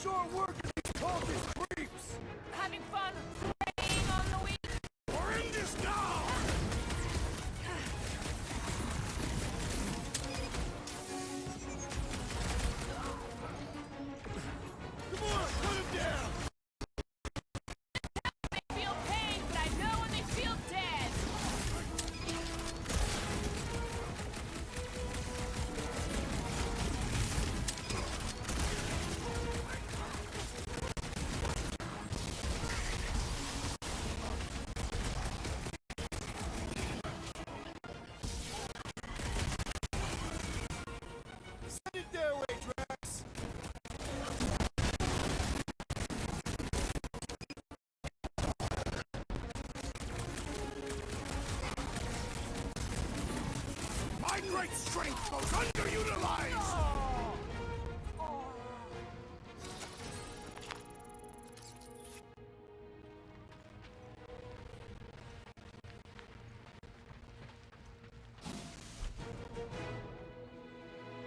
short work of these cultist creeps! Having fun preying on the weak? We're in this now! Come on, put him down! They feel pain, but I know when they feel dead! Send it their way, Drax! My great strength goes underutilized!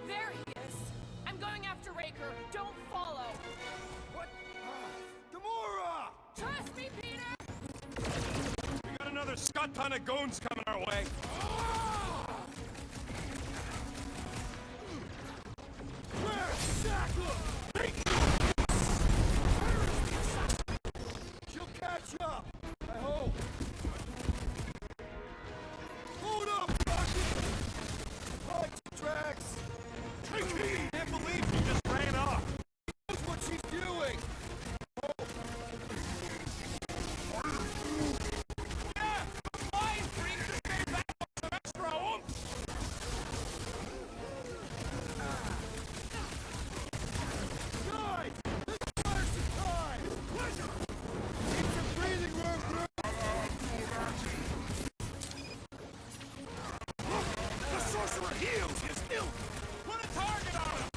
There he is! I'm going after Raker. Don't follow! What? Gamora! Trust me, Peter! We got another scut ton of goons coming our way. Where's Shackle? She'll catch up, I hope. Hold up, Rocket! Right, Drax! I can't believe you just ran off. Knows what she's doing! Yeah, the flying freak just came back with some extra oomph. Guys, let's fire some time! Pleasure! Keep some breathing room, bro! The sorcerer heals his ilk! Put a target on him.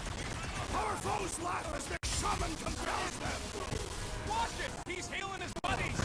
Our foes laugh as their shaman compels them! Watch it. He's healing his buddies.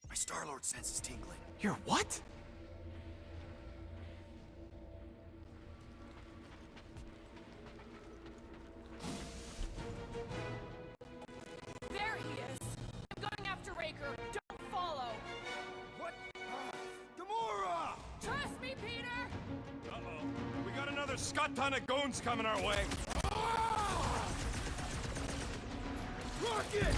My Star-Lord sense is tingling. Your what? There he is! I'm going after Raker. Don't follow! What? Gamora! Trust me, Peter! Uh-oh. We got another scut ton of goons coming our way. Rocket!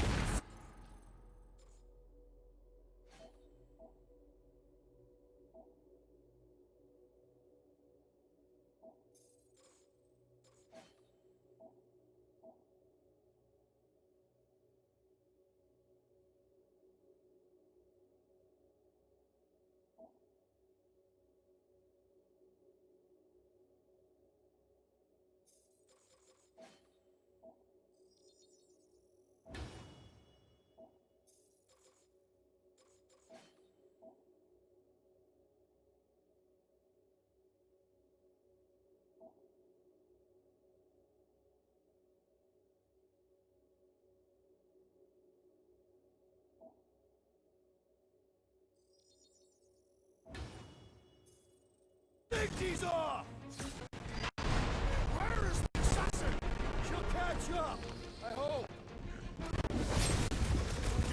Think he's off! Where is the assassin? She'll catch up, I hope.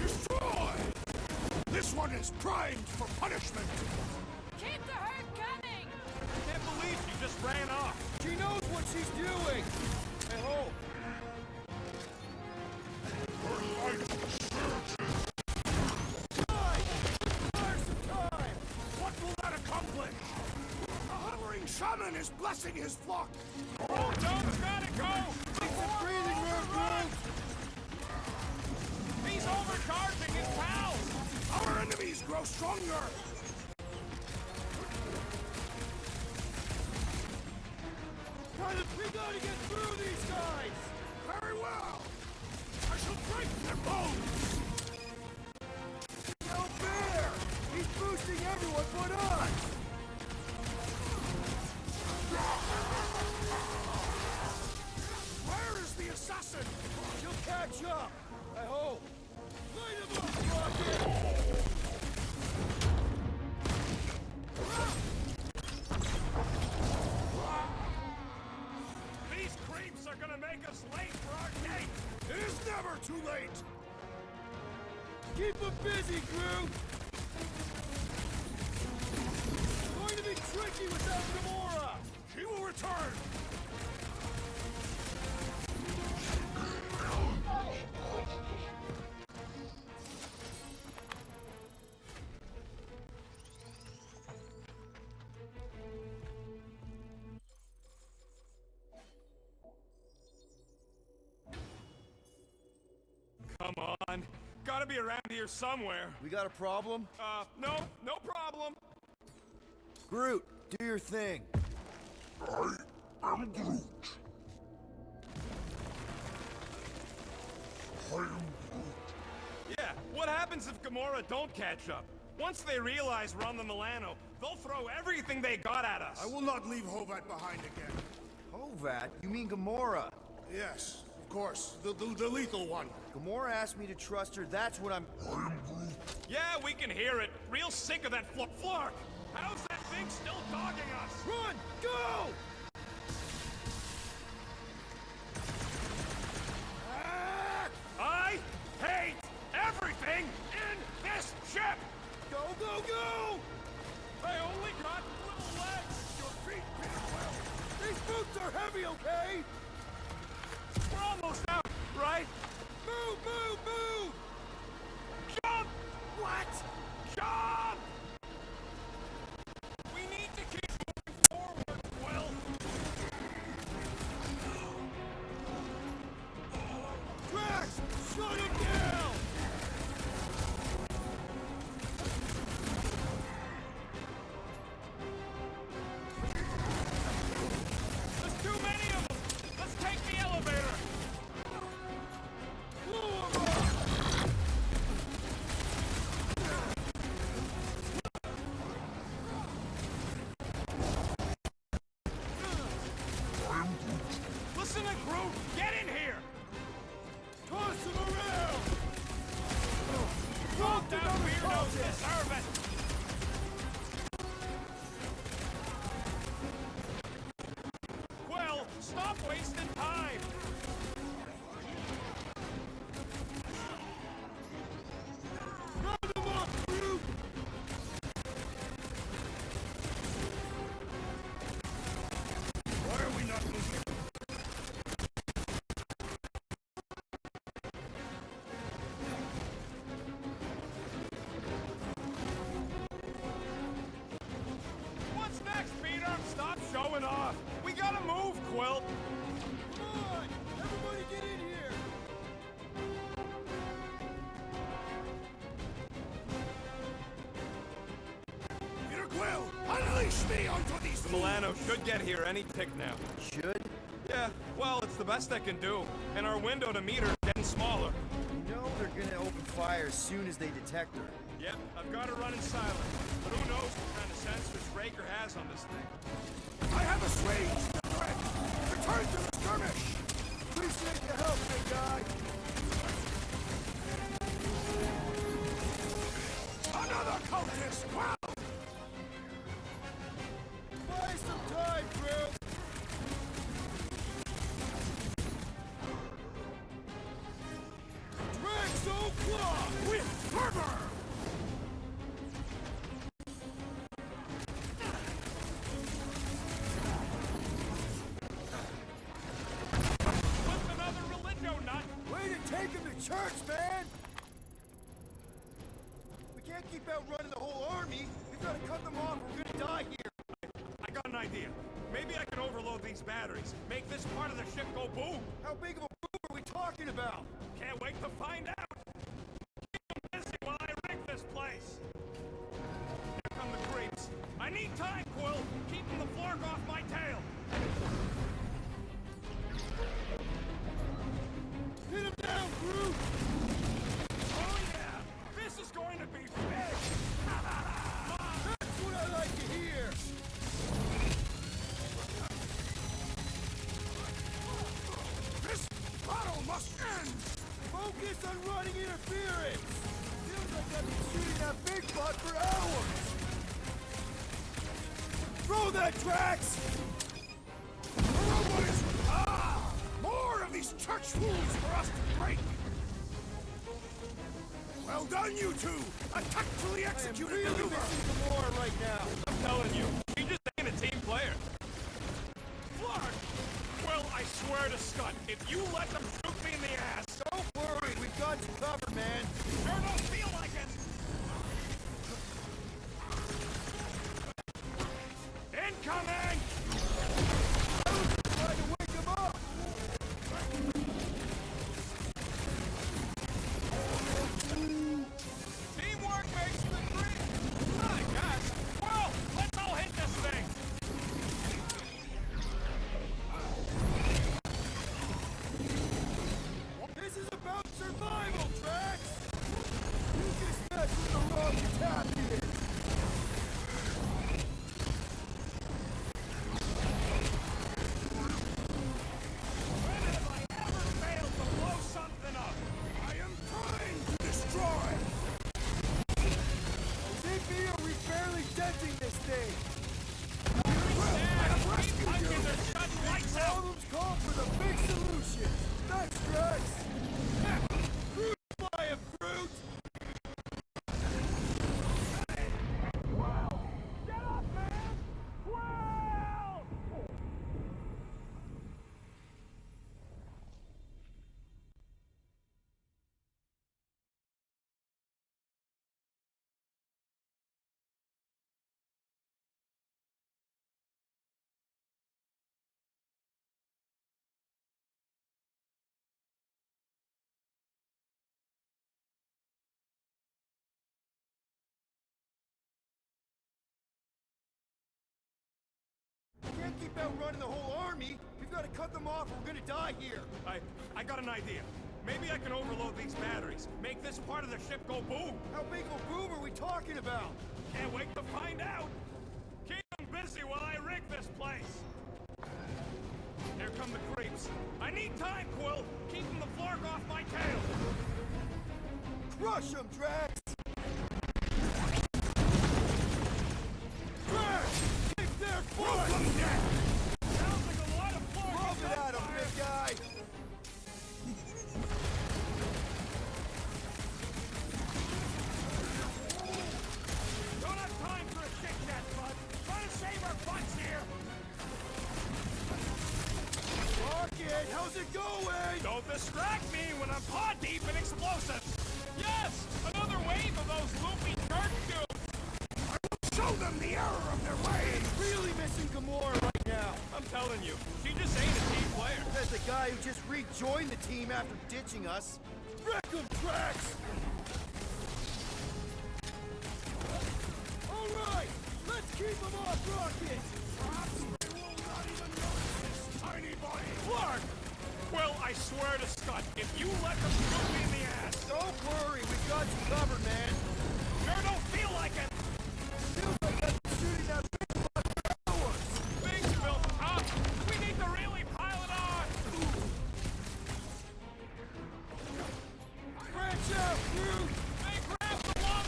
Destroy! This one is primed for punishment! Keep the herd coming! I can't believe you just ran off. She knows what she's doing! I hope. Time! Fire some time! What will that accomplish? is blessing his flock! Oh, Joe's gotta go! It's a breathing room, Groot! He's overcharging his pals! Our enemies grow stronger! We gotta get through these guys! Very well! I shall break their bones! No fair! He's boosting everyone but us! Where is the assassin? She'll catch up! I hope! Light him up, Rocket! These creeps are gonna make us late for our date! It is never too late! Keep him busy, Groot! It's going to be tricky without Gamora! She will return! Come on. Gotta be around here somewhere. We got a problem? No problem. Groot, do your thing. I am Groot. Yeah, what happens if Gamora don't catch up? Once they realize we're on the Milano, they'll throw everything they got at us. I will not leave Hovat behind again. Hovat? You mean Gamora? Yes, of course. The lethal one. Gamora asked me to trust her, that's what I'm... Yeah, we can hear it. Real sick of that Flark. How's that thing still dogging us? Run! Go! I hate everything in this ship! Go, go, go! I only got little legs! Your feet can't well. These boots are heavy, okay? We're almost out, right? Move, move, move! Jump! What? Jump! We need to keep moving forward, Will. Drax! Shut him down! There's too many of them! Let's take the elevator! Blow him up! Listen to Groot! Get in here! Toss him around! Calm down, weirdos! Deserve it! Well, stop wasting time! Round him up, Groot! Why are we not moving? What's next, Peter? Stop showing off! We gotta move, Quill! Come on! Everybody get in here! Peter Quill, unleash me onto these Milano should get here any tick now. Should? Yeah, well, it's the best I can do. And our window to meet her is getting smaller. You know they're gonna open fire as soon as they detect her. Yep, I've got her running silent. But who knows what kind of sensors Raker has on this thing. I have assuaged the threat! Return to the skirmish! Appreciate the help, big guy! Another cultist! Wow! Buy some time, Groot! Draxo Claw with fervor! What's another religio nut? Way to take him to church, man! We can't keep outrunning the whole army. We've got to cut them off. We're gonna die here. I got an idea. Maybe I can overload these batteries. Make this part of the ship go boom. How big of a boom are we talking about? Can't wait to find out. Keep them busy while I rig this place. Here come the creeps. I need time, Quill. Keeping the flark off my tail. Hit him down, Groot! Oh yeah! This is going to be big! That's what I like to hear! This battle must end! Focus on running interference! Feels like I've been shooting that big butt for hours! Throw that, Drax! The robot is... Ah! More of these church fools for us to break! Well done, you two! A tactfully executed really maneuver! missing Gamora right now. I'm telling you, she just ain't a team player. Flark! Well, I swear to Scott, if you let them shoot me in the ass... Don't worry, we've got you covered, man. Sure don't feel like it! Incoming! Trying to wake him up! Teamwork makes the dream! My gosh! Well, let's all hit this thing! This is about survival, Drax! You just messed with the wrong captain! When have I ever failed to blow something up? I am trying to destroy! Ziggy, are we barely denting this thing? Well, I have rescued you! Punches are shut lights out! Problems call for the big solution! Thanks, Drax! Groot, fly him, Groot! Get up, man! Well! We can't keep outrunning the whole army. We've got to cut them off or we're gonna die here. I got an idea. Maybe I can overload these batteries. Make this part of the ship go boom. How big of a boom are we talking about? Can't wait to find out. Keep them busy while I rig this place. Here come the creeps. I need time, Quill. Keeping the flark off my tail. Crush him, Drax! Drax! Kick their foot! Sounds like a lot of flark. Rub it at him, big guy! Don't have time for a chit-chat, bud. Try to save our butts here. Rocket, how's it going? Don't distract me when I'm paw deep in explosives. Yes, another wave of those loopy church dudes. Show them the error of their ways! Really missing Gamora right now. I'm telling you, she just ain't a team player. Says the guy who just rejoined the team after ditching us. Wreck him, Drax! All right, let's keep him off Rocket! Perhaps they will not even notice this tiny body! Clark! Well, I swear to Scott, if you let them shoot me in the ass... Don't worry, we've got you covered, man. Sure don't feel like it! Feels like I've been shooting that big butt for hours! Things built up! We need to really pile it on! Branch out, Groot! They grabbed the lump!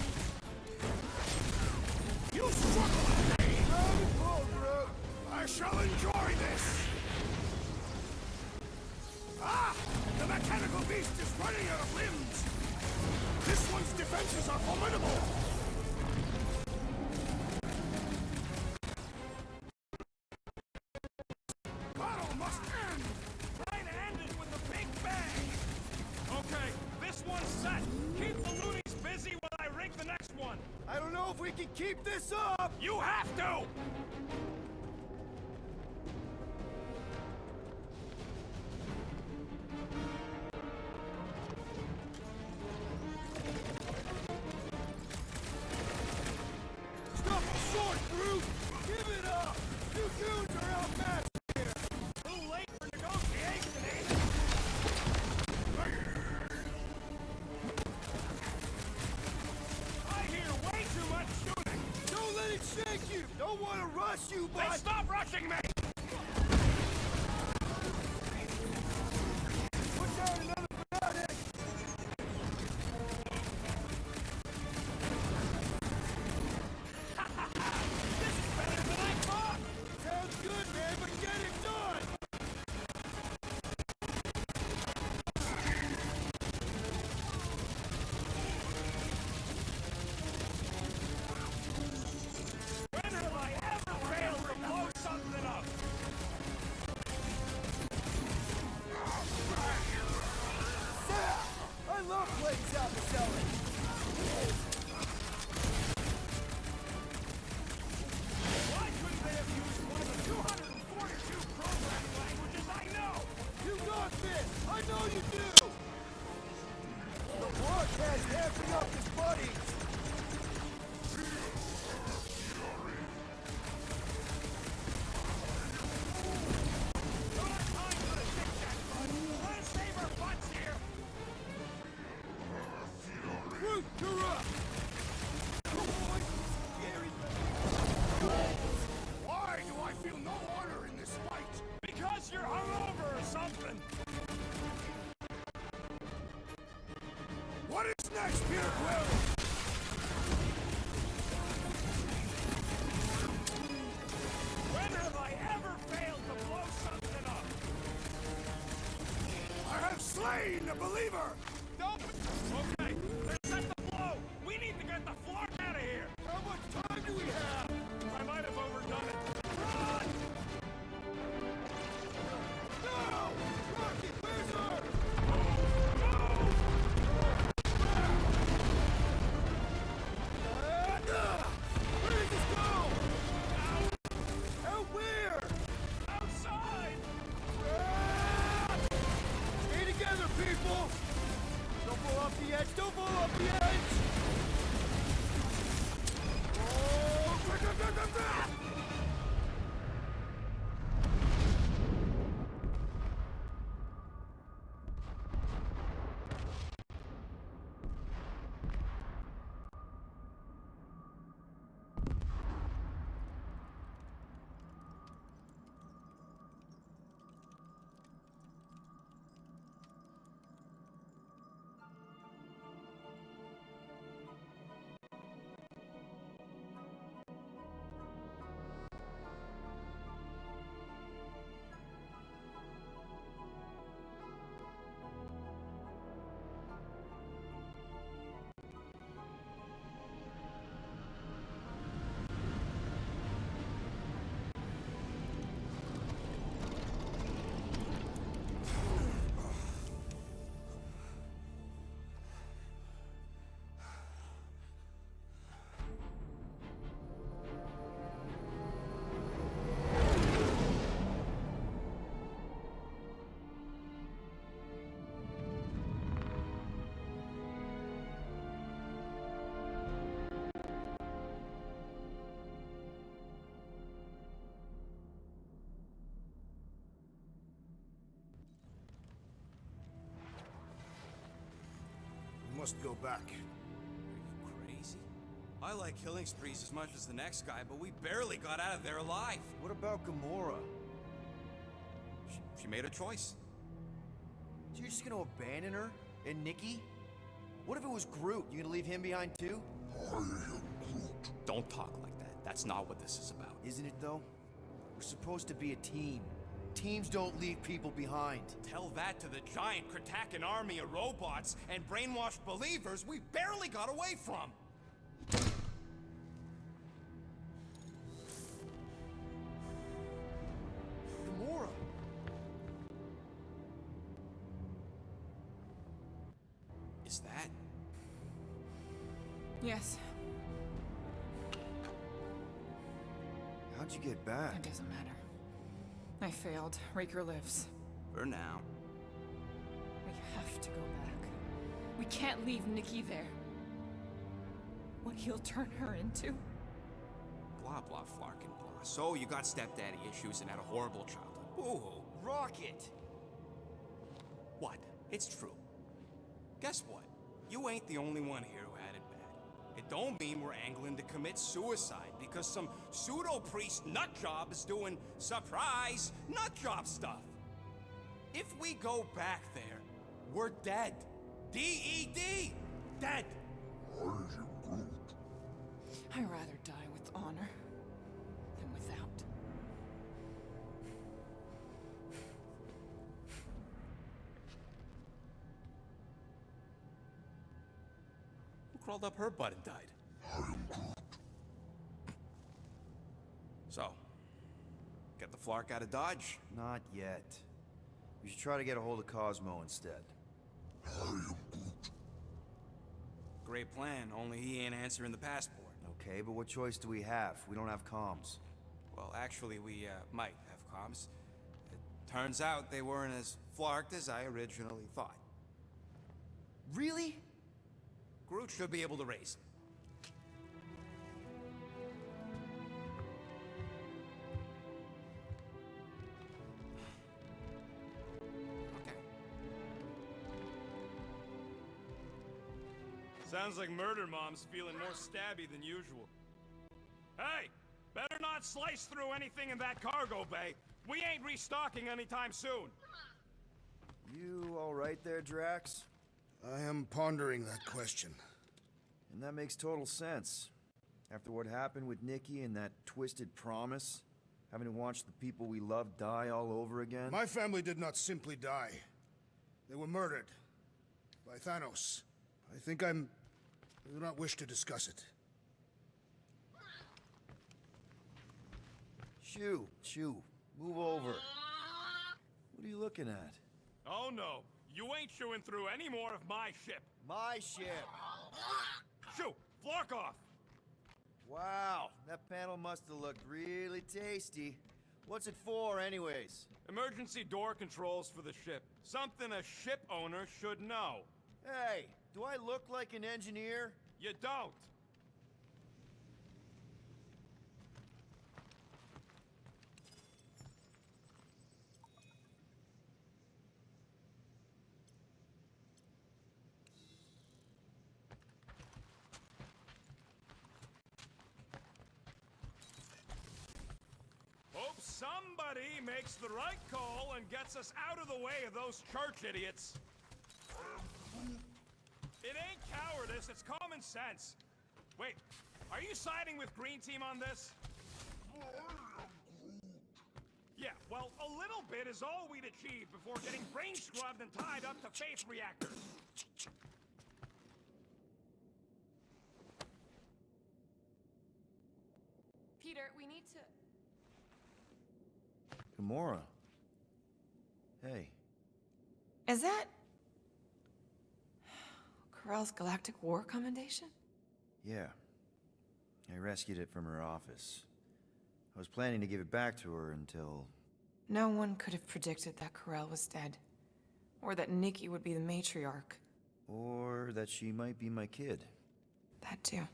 You struggle today! Grab and pull, Groot! I shall enjoy this! Ah! The mechanical beast is running out of limbs! This one's defenses are formidable! Battle must end! Try to end it with a big bang! Okay, this one's set! Keep the loonies busy while I rig the next one! I don't know if we can keep this up! You have to! know you do! The broadcast can't be up his buddies! Groot, you're up! Why do I feel no honor in this fight? Because you're hungover or something! What is next, Peter Quill? When have I ever failed to blow something up? I have slain the believer! Don't... Okay, let's set the blow! We need to get the Flark out of here! How much time do we have? I might have overdone it. Run! No! Rocket, where's her? Where does this go? Out where? Outside! Stay together, people! Don't fall off the edge! Don't fall off the edge! Oh! We must go back. Are you crazy? I like killing sprees as much as the next guy, but we barely got out of there alive. What about Gamora? She made a choice. So you're just gonna abandon her? And Nikki? What if it was Groot? You gonna leave him behind too? Don't talk like that. That's not what this is about. Isn't it though? We're supposed to be a team. Teams don't leave people behind. Tell that to the giant Kratakan army of robots and brainwashed believers we barely got away from. Gamora! Is that? Yes, How'd you get back? it doesn't matter. I failed. Raker lives. For now. We have to go back. We can't leave Nikki there. What he'll turn her into. Blah, blah, flarkin' blah. So you got stepdaddy issues and had a horrible childhood. Boo-hoo. Rocket! What? It's true. Guess what? You ain't the only one here who had it bad. It don't mean we're angling to commit suicide because some pseudo-priest nutjob is doing surprise nutjob stuff. If we go back there, we're dead. D-E-D! Dead! I'd rather die with honor than without. Who crawled up her butt and died? So, get the Flark out of Dodge? Not yet. We should try to get a hold of Cosmo instead. Great plan, only he ain't answering the passport. Okay, but what choice do we have? We don't have comms. Well, actually, we might have comms. Turns out they weren't as flarked as I originally thought. Really? Groot should be able to raise them. Okay. Sounds like Murder Mom's feeling more stabby than usual. Hey! Better not slice through anything in that cargo bay. We ain't restocking anytime soon. You all right there, Drax? I am pondering that question. And that makes total sense. After what happened with Nikki and that twisted promise, having to watch the people we love die all over again. My family did not simply die. They were murdered. By Thanos. I do not wish to discuss it. Shoo, move over. What are you looking at? Oh no, you ain't chewing through any more of my ship. My ship! Shoo, Flark off! Wow, that panel must have looked really tasty. What's it for, anyways? Emergency door controls for the ship. Something a ship owner should know. Hey, do I look like an engineer? You don't. Hope somebody makes the right call and gets us out of the way of those church idiots. It ain't cowardice, it's common sense. Wait, are you siding with Green Team on this? Yeah, well, a little bit is all we'd achieve before getting brain scrubbed and tied up to faith reactors. Peter, we need to... Gamora. Hey. Is that... Corell's Galactic War Commendation? Yeah. I rescued it from her office. I was planning to give it back to her until... No one could have predicted that Corell was dead. Or that Nikki would be the matriarch. Or that she might be my kid. That too.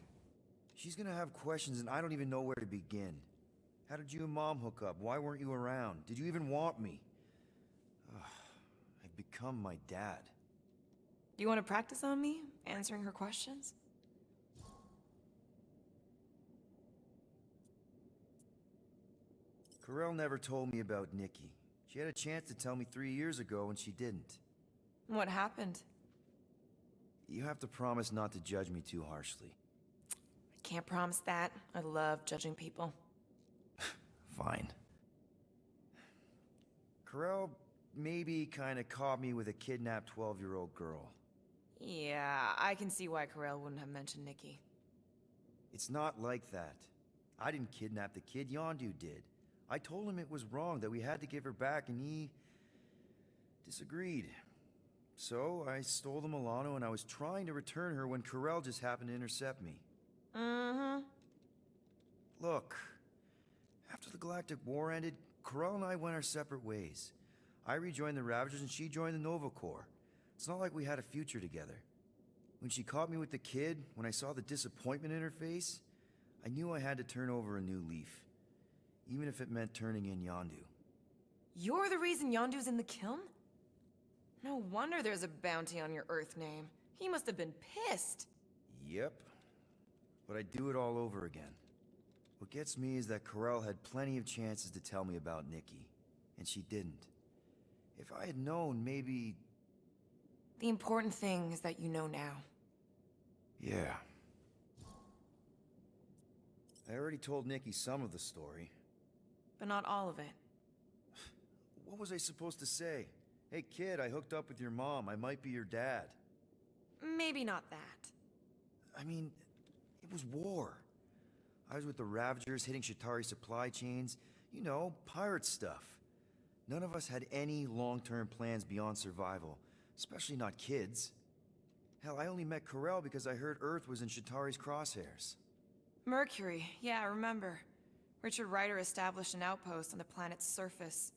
She's gonna have questions and I don't even know where to begin. How did you and Mom hook up? Why weren't you around? Did you even want me? I've become my dad. Do you want to practice on me, answering her questions? Corell never told me about Nikki. She had a chance to tell me 3 years ago and she didn't. What happened? You have to promise not to judge me too harshly. I can't promise that. I love judging people. Fine. Corell maybe kinda caught me with a kidnapped 12-year-old girl. Yeah, I can see why Corell wouldn't have mentioned Nikki. It's not like that. I didn't kidnap the kid, Yondu did. I told him it was wrong, that we had to give her back, and he... disagreed. So, I stole the Milano and I was trying to return her when Corell just happened to intercept me. Mm-hmm. Look, after the Galactic War ended, Corell and I went our separate ways. I rejoined the Ravagers and she joined the Nova Corps. It's not like we had a future together. When she caught me with the kid, when I saw the disappointment in her face, I knew I had to turn over a new leaf. Even if it meant turning in Yondu. You're the reason Yondu's in the kiln? No wonder there's a bounty on your Earth name. He must have been pissed. Yep. But I'd do it all over again. What gets me is that Corell had plenty of chances to tell me about Nikki, and she didn't. If I had known, maybe... The important thing is that you know now. Yeah. I already told Nikki some of the story. But not all of it. What was I supposed to say? Hey kid, I hooked up with your mom. I might be your dad. Maybe not that. I mean, it was war. I was with the Ravagers hitting Chitauri supply chains. You know, pirate stuff. None of us had any long-term plans beyond survival. Especially not kids. Hell, I only met Corell because I heard Earth was in Chitauri's crosshairs. Mercury, yeah, I remember. Richard Rider established an outpost on the planet's surface.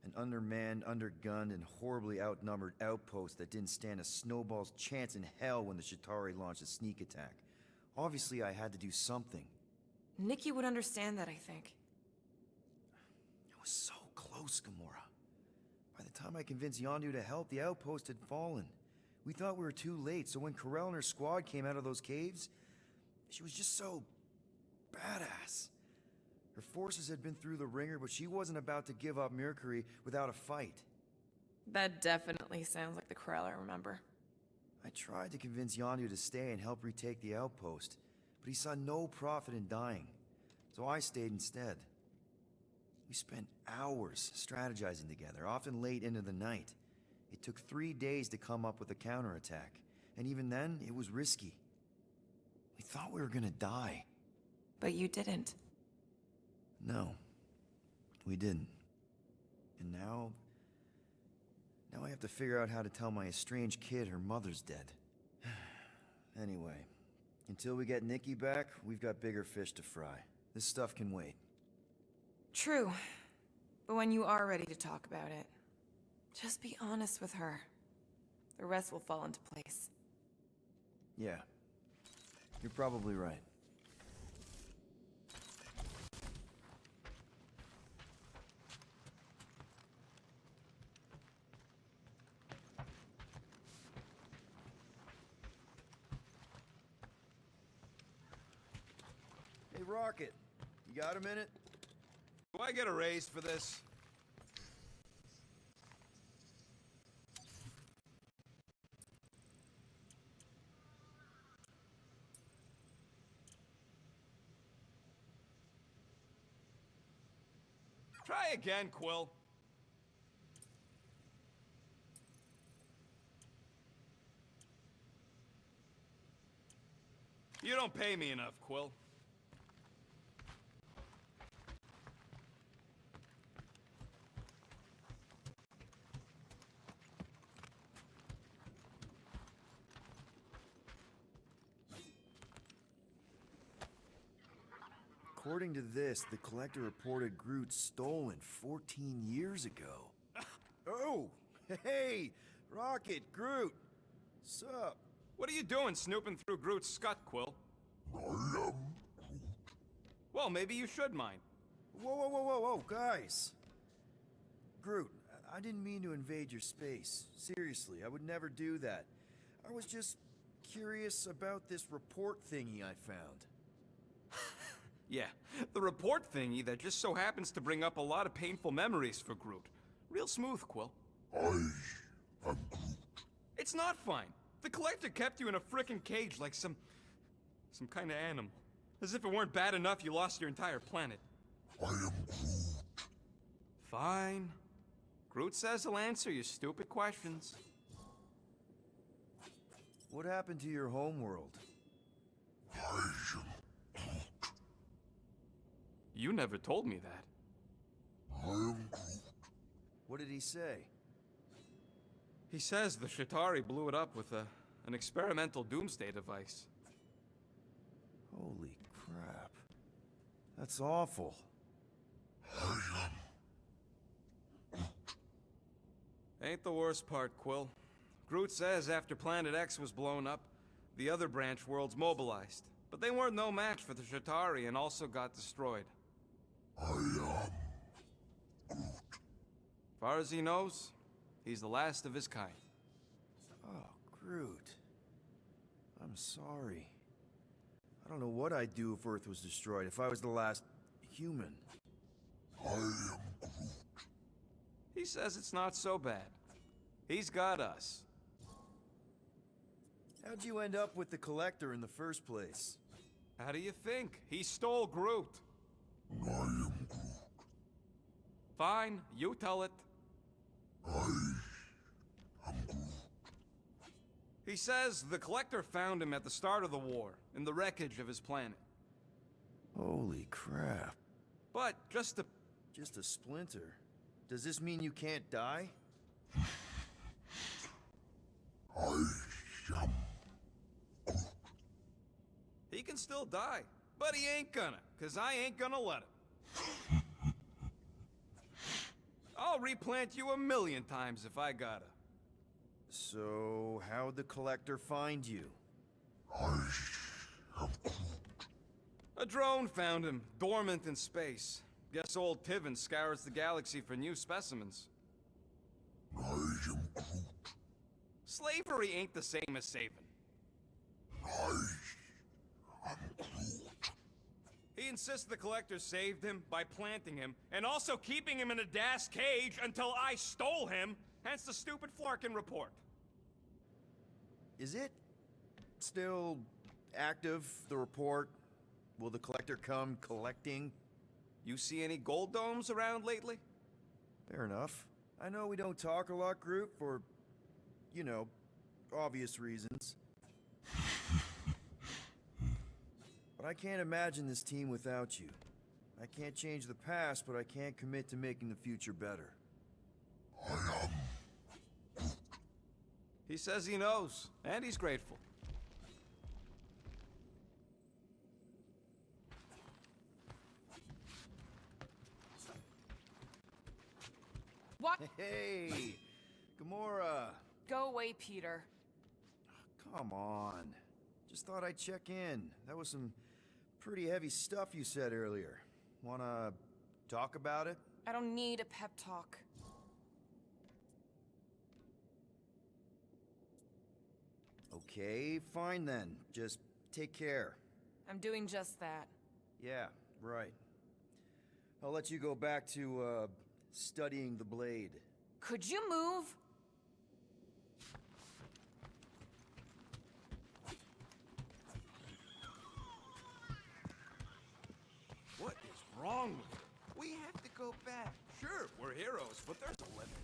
An undermanned, undergunned, and horribly outnumbered outpost that didn't stand a snowball's chance in hell when the Chitauri launched a sneak attack. Obviously, I had to do something. Nikki would understand that, I think. It was so close, Gamora. By the time I convinced Yondu to help, the outpost had fallen. We thought we were too late, so when Corell and her squad came out of those caves, she was just so badass. Her forces had been through the ringer, but she wasn't about to give up Mercury without a fight. That definitely sounds like the Corell I remember. I tried to convince Yondu to stay and help retake the outpost, but he saw no profit in dying, so I stayed instead. We spent hours strategizing together, often late into the night. It took 3 days to come up with a counterattack, and even then, it was risky. We thought we were gonna die. But you didn't. No, we didn't. And now I have to figure out how to tell my estranged kid her mother's dead. Anyway, until we get Nikki back, we've got bigger fish to fry. This stuff can wait. True. But when you are ready to talk about it, just be honest with her. The rest will fall into place. Yeah, you're probably right. Hey, Rocket, you got a minute? Do I get a raise for this? Try again, Quill. You don't pay me enough, Quill. According to this, the Collector reported Groot stolen 14 years ago. Oh, hey, Rocket, Groot. Sup? What are you doing snooping through Groot's scut, Quill? Well, maybe you should mind. Whoa, guys. Groot, I didn't mean to invade your space. Seriously, I would never do that. I was just curious about this report thingy I found. Yeah, the report thingy that just so happens to bring up a lot of painful memories for Groot. Real smooth, Quill. I am Groot. It's not fine. The Collector kept you in a frickin' cage like some kind of animal. As if it weren't bad enough you lost your entire planet. I am Groot. Fine. Groot says he'll answer your stupid questions. What happened to your homeworld? I am Groot. You never told me that. I am Groot. What did he say? He says the Chitauri blew it up with an experimental doomsday device. Holy crap. That's awful. I am Ain't the worst part, Quill. Groot says after Planet X was blown up, the other branch worlds mobilized. But they weren't no match for the Chitauri and also got destroyed. I am Groot. Far as he knows, he's the last of his kind. Oh, Groot. I'm sorry. I don't know what I'd do if Earth was destroyed, if I was the last human. I am Groot. He says it's not so bad. He's got us. How'd you end up with the Collector in the first place? How do you think? He stole Groot. I am Groot. Fine, you tell it. I am Groot. He says the Collector found him at the start of the war, in the wreckage of his planet. Holy crap. But just to... Just a splinter. Does this mean you can't die? I am Groot. He can still die, but he ain't gonna, 'cause I ain't gonna let him. I'll replant you 1,000,000 times if I gotta. So, how'd the Collector find you? I am Groot. A drone found him, dormant in space. Guess old Tiven scours the galaxy for new specimens. I am Groot. Slavery ain't the same as saving. I am Groot. He insists the Collector saved him by planting him, and also keeping him in a das cage until I stole him, hence the stupid Flarkin report. Is it still active, the report? Will the Collector come collecting? You see any gold domes around lately? Fair enough. I know we don't talk a lot, Groot, for, you know, obvious reasons. But I can't imagine this team without you. I can't change the past, but I can't commit to making the future better. I am. He says he knows, and he's grateful. What? Hey! Gamora! Go away, Peter. Come on. Just thought I'd check in. That was some pretty heavy stuff you said earlier. Wanna talk about it? I don't need a pep talk. Okay, fine then. Just take care. I'm doing just that. Yeah, right. I'll let you go back to, studying the blade. Could you move? What is wrong with her? We have to go back. Sure, we're heroes, but there's a limit.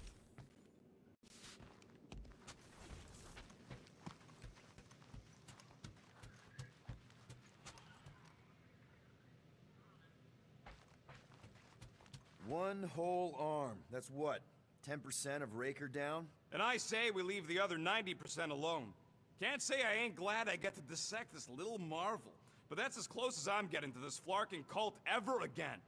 One whole arm. That's what? 10% of Raker down? And I say we leave the other 90% alone. Can't say I ain't glad I get to dissect this little marvel, but that's as close as I'm getting to this Flarkin cult ever again.